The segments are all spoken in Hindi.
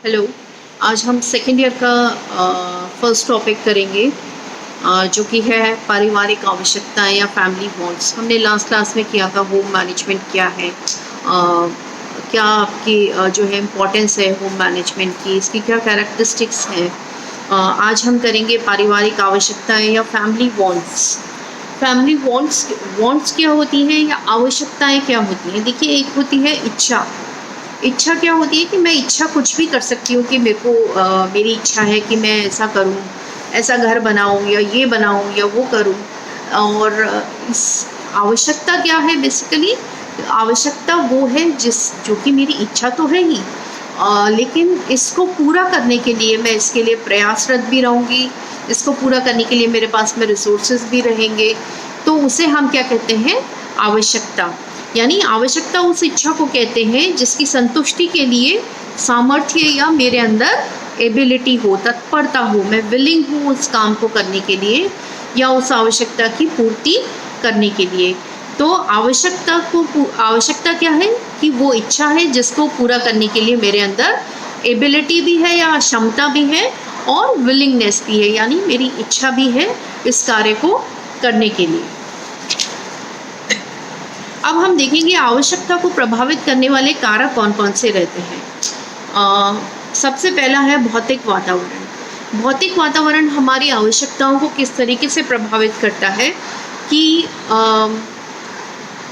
हेलो। आज हम सेकेंड ईयर का फर्स्ट टॉपिक करेंगे, जो कि है पारिवारिक आवश्यकताएं या फैमिली बॉन्ड्स। हमने लास्ट क्लास में किया था होम मैनेजमेंट क्या है, क्या आपकी जो है इम्पोर्टेंस है होम मैनेजमेंट की, इसकी क्या कैरेक्टरिस्टिक्स हैं। आज हम करेंगे पारिवारिक आवश्यकताएं या family bonds. Family bonds bonds क्या होती हैं या आवश्यकताएं क्या होती हैं। देखिए, एक होती है इच्छा। इच्छा क्या होती है कि मैं इच्छा कुछ भी कर सकती हूँ कि मेरे को मेरी इच्छा है कि मैं ऐसा करूँ, ऐसा घर बनाऊँ या ये बनाऊँ या वो करूँ। और इस आवश्यकता क्या है बेसिकली। आवश्यकता वो है जो कि मेरी इच्छा तो है ही, लेकिन इसको पूरा करने के लिए मैं इसके लिए प्रयासरत भी रहूँगी। इसको पूरा करने के लिए मेरे पास में रिसोर्सेज भी रहेंगे। तो उसे हम क्या कहते हैं, आवश्यकता। यानी आवश्यकता उस इच्छा को कहते हैं जिसकी संतुष्टि के लिए सामर्थ्य या मेरे अंदर एबिलिटी हो, तत्परता हो, मैं विलिंग हूँ उस काम को करने के लिए या उस आवश्यकता की पूर्ति करने के लिए। तो आवश्यकता क्या है कि वो इच्छा है जिसको पूरा करने के लिए मेरे अंदर एबिलिटी भी है या क्षमता भी है और विलिंगनेस भी है, यानी मेरी इच्छा भी है इस कार्य को करने के लिए। अब हम देखेंगे आवश्यकता को प्रभावित करने वाले कारक कौन कौन से रहते हैं। सबसे पहला है भौतिक वातावरण। भौतिक वातावरण हमारी आवश्यकताओं को किस तरीके से प्रभावित करता है कि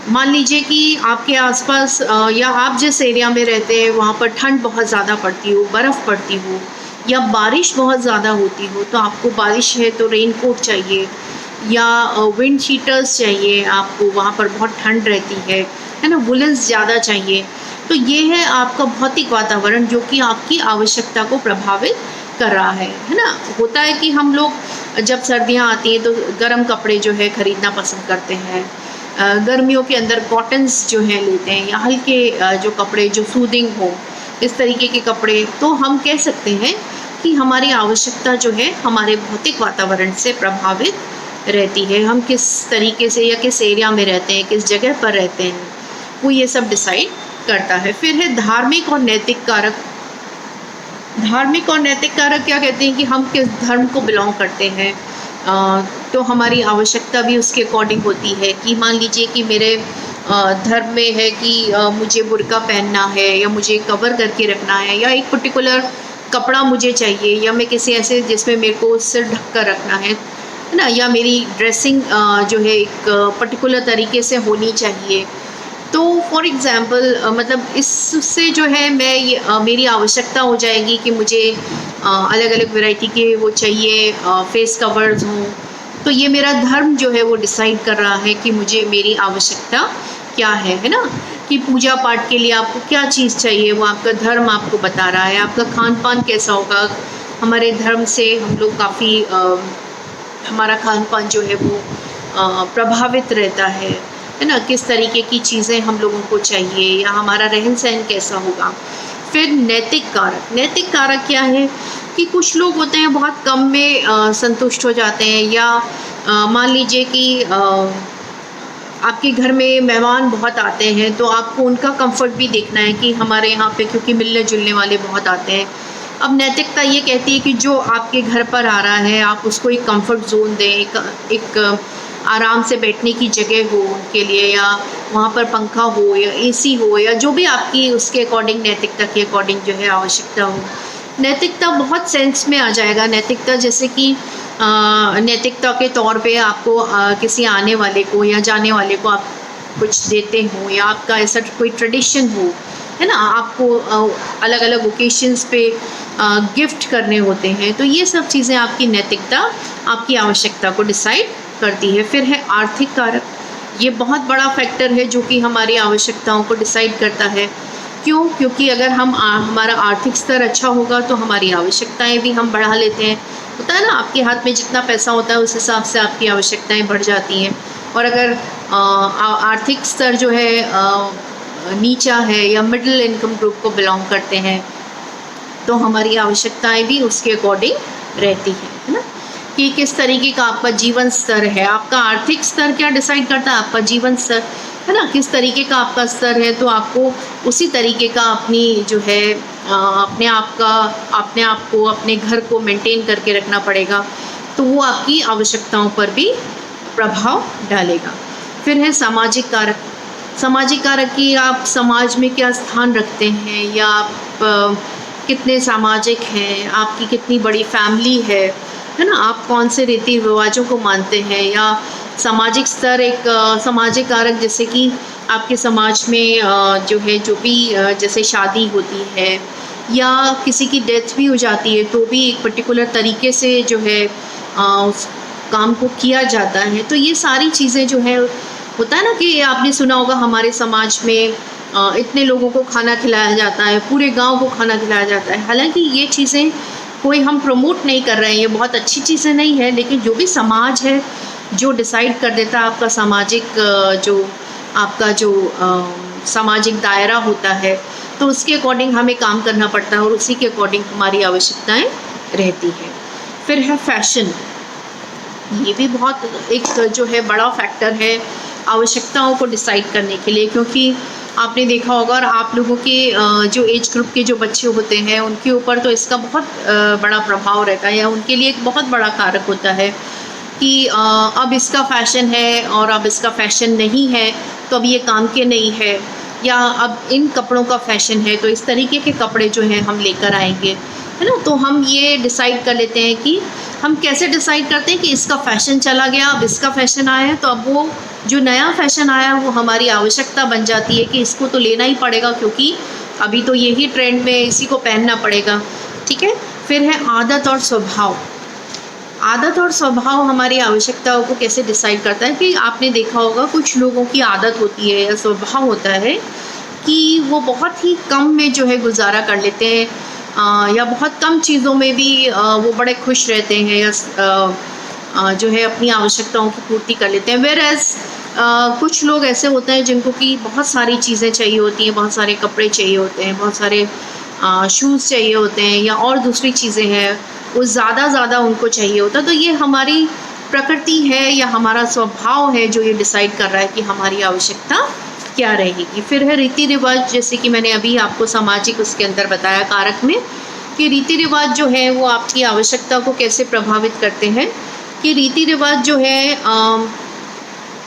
मान लीजिए कि आपके आसपास या आप जिस एरिया में रहते हैं वहाँ पर ठंड बहुत ज़्यादा पड़ती हो, बर्फ़ पड़ती हो या बारिश बहुत ज़्यादा होती हो, तो आपको बारिश है तो रेनकोट चाहिए या विंड शीटर्स चाहिए आपको। वहाँ पर बहुत ठंड रहती है ना, वुलन्स ज़्यादा चाहिए। तो ये है आपका भौतिक वातावरण जो कि आपकी आवश्यकता को प्रभावित कर रहा है ना। होता है कि हम लोग जब सर्दियाँ आती हैं तो गर्म कपड़े जो है ख़रीदना पसंद करते हैं। गर्मियों के अंदर कॉटन्स जो हैं लेते हैं या हल्के जो कपड़े जो सूदिंग हो, इस तरीके के कपड़े। तो हम कह सकते हैं कि हमारी आवश्यकता जो है हमारे भौतिक वातावरण से प्रभावित रहती है। हम किस तरीके से या किस एरिया में रहते हैं, किस जगह पर रहते हैं, वो ये सब डिसाइड करता है। फिर है धार्मिक और नैतिक कारक। धार्मिक और नैतिक कारक क्या कहते हैं कि हम किस धर्म को बिलोंग करते हैं, तो हमारी आवश्यकता भी उसके अकॉर्डिंग होती है। कि मान लीजिए कि मेरे धर्म में है कि मुझे बुर्का पहनना है या मुझे कवर करके रखना है या एक पर्टिकुलर कपड़ा मुझे चाहिए, या मैं किसी ऐसे जिसमें मेरे को सिर ढक कर रखना है ना, या मेरी ड्रेसिंग जो है एक पर्टिकुलर तरीके से होनी चाहिए। तो फॉर एग्ज़ाम्पल मतलब इससे जो है मैं मेरी आवश्यकता हो जाएगी कि मुझे अलग अलग वैरायटी के वो चाहिए, फेस कवर्स हों। तो ये मेरा धर्म जो है वो डिसाइड कर रहा है कि मुझे मेरी आवश्यकता क्या है ना। कि पूजा पाठ के लिए आपको क्या चीज़ चाहिए वो आपका धर्म आपको बता रहा है। आपका खान पान कैसा होगा, हमारे धर्म से हम लोग काफ़ी हमारा खान पान जो है वो प्रभावित रहता है ना। किस तरीके की चीज़ें हम लोगों को चाहिए या हमारा रहन सहन कैसा होगा। फिर नैतिक कारक। नैतिक कारक क्या है कि कुछ लोग होते हैं बहुत कम में संतुष्ट हो जाते हैं, या मान लीजिए कि आपके घर में मेहमान बहुत आते हैं तो आपको उनका कंफर्ट भी देखना है कि हमारे यहाँ पे क्योंकि मिलने जुलने वाले बहुत आते हैं। अब नैतिकता ये कहती है कि जो आपके घर पर आ रहा है आप उसको एक कंफर्ट जोन दें, एक आराम से बैठने की जगह हो उनके लिए, या वहाँ पर पंखा हो या एसी हो या जो भी आपकी उसके अकॉर्डिंग नैतिकता के अकॉर्डिंग जो है आवश्यकता हो। नैतिकता बहुत सेंस में आ जाएगा। नैतिकता जैसे कि नैतिकता के तौर पे आपको किसी आने वाले को या जाने वाले को आप कुछ देते हो, या आपका ऐसा कोई ट्रेडिशन हो, है ना, आपको अलग अलग ओकेशंस पे गिफ्ट करने होते हैं। तो ये सब चीज़ें आपकी नैतिकता आपकी आवश्यकता को डिसाइड करती है। फिर है आर्थिक कारक। ये बहुत बड़ा फैक्टर है जो कि हमारी आवश्यकताओं को डिसाइड करता है। क्यों? क्योंकि अगर हमारा आर्थिक स्तर अच्छा होगा तो हमारी आवश्यकताएं भी हम बढ़ा लेते हैं। होता है ना, आपके हाथ में जितना पैसा होता है उस हिसाब से आपकी आवश्यकताएं बढ़ जाती हैं। और अगर आर्थिक स्तर जो है नीचा है या मिडिल इनकम ग्रुप को बिलोंग करते हैं तो हमारी आवश्यकताएं भी उसके अकॉर्डिंग रहती हैं, है ना। कि किस तरीके का आपका जीवन स्तर है। आपका आर्थिक स्तर क्या डिसाइड करता है, आपका जीवन स्तर, है ना। किस तरीके का आपका स्तर है तो आपको उसी तरीके का अपनी जो है अपने आप को, अपने घर को मेंटेन करके रखना पड़ेगा, तो वो आपकी आवश्यकताओं पर भी प्रभाव डालेगा। फिर है सामाजिक कारक। सामाजिक कारक कि आप समाज में क्या स्थान रखते हैं, या आप कितने सामाजिक हैं, आपकी कितनी बड़ी फैमिली है ना, आप कौन से रीति रिवाजों को मानते हैं, या सामाजिक स्तर एक सामाजिक कारक जैसे कि आपके समाज में जो है जो भी जैसे शादी होती है या किसी की डेथ भी हो जाती है तो भी एक पर्टिकुलर तरीके से जो है उस काम को किया जाता है। तो ये सारी चीज़ें जो है होता है ना कि आपने सुना होगा हमारे समाज में इतने लोगों को खाना खिलाया जाता है, पूरे गांव को खाना खिलाया जाता है। हालांकि ये चीज़ें कोई हम प्रमोट नहीं कर रहे हैं, ये बहुत अच्छी चीज़ें नहीं है, लेकिन जो भी समाज है जो डिसाइड कर देता है आपका सामाजिक जो सामाजिक दायरा होता है, तो उसके अकॉर्डिंग हमें काम करना पड़ता है और उसी के अकॉर्डिंग हमारी आवश्यकताएं रहती है। फिर है फैशन। ये भी बहुत एक जो है बड़ा फैक्टर है आवश्यकताओं को डिसाइड करने के लिए, क्योंकि आपने देखा होगा और आप लोगों के जो एज ग्रुप के जो बच्चे होते हैं उनके ऊपर तो इसका बहुत बड़ा प्रभाव रहता है, या उनके लिए एक बहुत बड़ा कारक होता है कि अब इसका फ़ैशन है और अब इसका फ़ैशन नहीं है तो अब ये काम के नहीं है, या अब इन कपड़ों का फ़ैशन है तो इस तरीके के कपड़े जो हैं हम लेकर आएंगे, है ना। तो हम ये डिसाइड कर लेते हैं कि हम कैसे डिसाइड करते हैं कि इसका फ़ैशन चला गया, अब इसका फ़ैशन आया है, तो अब वो जो नया फ़ैशन आया वो हमारी आवश्यकता बन जाती है कि इसको तो लेना ही पड़ेगा, क्योंकि अभी तो यही ट्रेंड में, इसी को पहनना पड़ेगा। ठीक है। फिर है आदत और स्वभाव। आदत और स्वभाव हमारी आवश्यकताओं को कैसे डिसाइड करता है कि आपने देखा होगा कुछ लोगों की आदत होती है या स्वभाव होता है कि वो बहुत ही कम में जो है गुजारा कर लेते हैं, या बहुत कम चीज़ों में भी वो बड़े खुश रहते हैं, या जो है अपनी आवश्यकताओं की पूर्ति कर लेते हैं। वेयरएज़ कुछ लोग ऐसे होते हैं जिनको कि बहुत सारी चीज़ें चाहिए होती हैं, बहुत सारे कपड़े चाहिए होते हैं, बहुत सारे शूज़ चाहिए होते हैं, या और दूसरी चीज़ें हैं वो ज़्यादा उनको चाहिए होता है। तो ये हमारी प्रकृति है या हमारा स्वभाव है जो ये डिसाइड कर रहा है कि हमारी आवश्यकता क्या रहेगी। फिर है रीति रिवाज, जैसे कि मैंने अभी आपको सामाजिक उसके अंदर बताया कारक में कि रीति रिवाज जो है वो आपकी आवश्यकता को कैसे प्रभावित करते हैं, कि रीति रिवाज जो है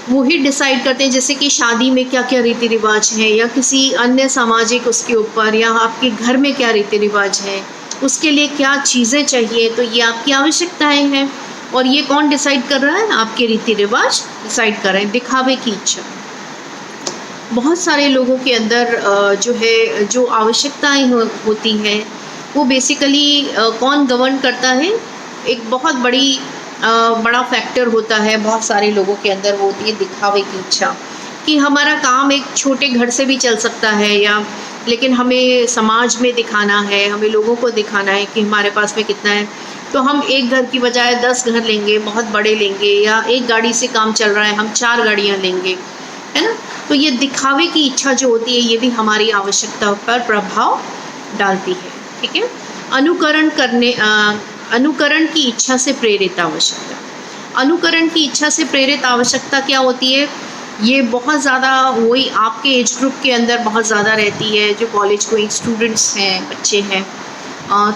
वो ही डिसाइड करते हैं, जैसे कि शादी में क्या क्या रीति रिवाज हैं, या किसी अन्य सामाजिक उसके ऊपर, या आपके घर में क्या रीति रिवाज है, उसके लिए क्या चीज़ें चाहिए, तो ये आपकी आवश्यकताएं हैं। और ये कौन डिसाइड कर रहा है? आपके रीति रिवाज डिसाइड कर रहे हैं। दिखावे की इच्छा। बहुत सारे लोगों के अंदर जो है जो आवश्यकताएं होती हैं वो बेसिकली कौन गवर्न करता है? एक बहुत बड़ा फैक्टर होता है बहुत सारे लोगों के अंदर, वो होती है दिखावे की इच्छा, कि हमारा काम एक छोटे घर से भी चल सकता है, या लेकिन हमें समाज में दिखाना है, हमें लोगों को दिखाना है कि हमारे पास में कितना है, तो हम एक घर की बजाय 10 घर लेंगे, बहुत बड़े लेंगे, या एक गाड़ी से काम चल रहा है हम 4 गाड़ियाँ लेंगे, है ना। तो ये दिखावे की इच्छा जो होती है ये भी हमारी आवश्यकता पर प्रभाव डालती है। ठीक है। अनुकरण की इच्छा से प्रेरित आवश्यकता। अनुकरण की इच्छा से प्रेरित आवश्यकता क्या होती है? ये बहुत ज़्यादा वही आपके एज ग्रुप के अंदर बहुत ज़्यादा रहती है, जो कॉलेज गोइंग स्टूडेंट्स हैं, बच्चे हैं।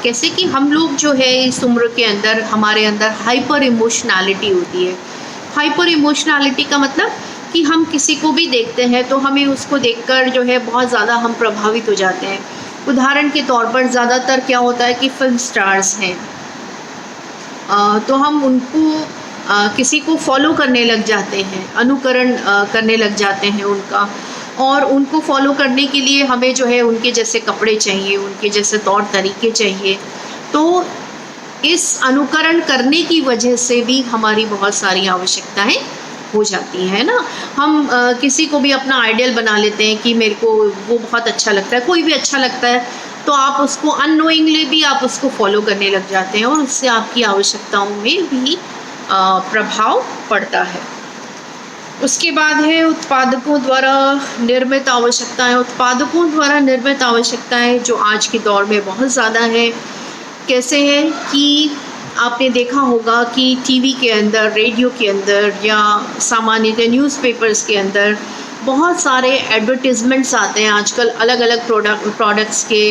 कैसे कि हम लोग जो है इस उम्र के अंदर हमारे अंदर हाइपर इमोशनैलिटी होती है। हाइपर इमोशनैलिटी का मतलब कि हम किसी को भी देखते हैं तो हमें उसको देखकर जो है बहुत ज़्यादा हम प्रभावित हो जाते हैं। उदाहरण के तौर पर ज़्यादातर क्या होता है कि फिल्म स्टार्स हैं, तो हम उनको किसी को फॉलो करने लग जाते हैं, अनुकरण करने लग जाते हैं उनका, और उनको फॉलो करने के लिए हमें जो है उनके जैसे कपड़े चाहिए, उनके जैसे तौर तरीके चाहिए। तो इस अनुकरण करने की वजह से भी हमारी बहुत सारी आवश्यकताएं हो जाती हैं ना। हम किसी को भी अपना आइडियल बना लेते हैं कि मेरे को वो बहुत अच्छा लगता है, कोई भी अच्छा लगता है, तो आप उसको अननोइंगली भी आप उसको फॉलो करने लग जाते हैं, और उससे आपकी आवश्यकताओं में भी प्रभाव पड़ता है। उसके बाद है उत्पादकों द्वारा निर्मित आवश्यकताएं। उत्पादकों द्वारा निर्मित आवश्यकताएं जो आज के दौर में बहुत ज़्यादा है। कैसे है कि आपने देखा होगा कि टीवी के अंदर, रेडियो के अंदर, या सामान्यतः न्यूज़पेपर्स के अंदर बहुत सारे एडवर्टीज़मेंट्स आते हैं आजकल अलग अलग प्रोडक्ट्स के,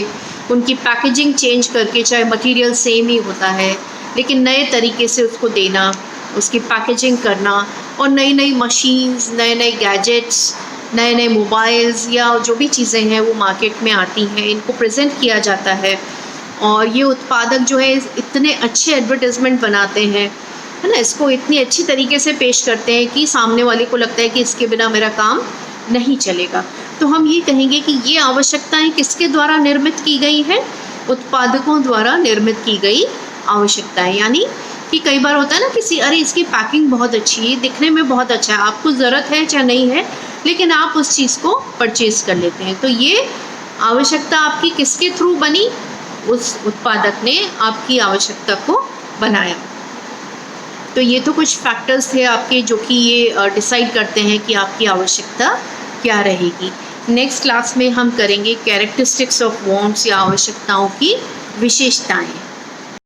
उनकी पैकेजिंग चेंज करके, चाहे मटेरियल सेम ही होता है लेकिन नए तरीके से उसको देना, उसकी पैकेजिंग करना, और नई नई मशीन्स, नए नए गैजेट्स, नए नए मोबाइल्स या जो भी चीज़ें हैं वो मार्केट में आती हैं, इनको प्रेजेंट किया जाता है। और ये उत्पादक जो है इतने अच्छे एडवर्टाइजमेंट बनाते हैं, है ना, इसको इतनी अच्छी तरीके से पेश करते हैं कि सामने वाले को लगता है कि इसके बिना मेरा काम नहीं चलेगा। तो हम ये कहेंगे कि ये आवश्यकताएं किसके द्वारा निर्मित की गई है? उत्पादकों द्वारा निर्मित की गई आवश्यकताएं। यानी कि कई बार होता है ना, किसी अरे इसकी पैकिंग बहुत अच्छी है, दिखने में बहुत अच्छा है, आपको ज़रूरत है चाहे नहीं है, लेकिन आप उस चीज़ को परचेज कर लेते हैं। तो ये आवश्यकता आपकी किसके थ्रू बनी? उस उत्पादक ने आपकी आवश्यकता को बनाया। तो ये तो कुछ फैक्टर्स थे आपके जो कि ये डिसाइड करते हैं कि आपकी आवश्यकता क्या रहेगी। नेक्स्ट क्लास में हम करेंगे कैरेक्टरिस्टिक्स ऑफ वांट्स या आवश्यकताओं की विशेषताएं।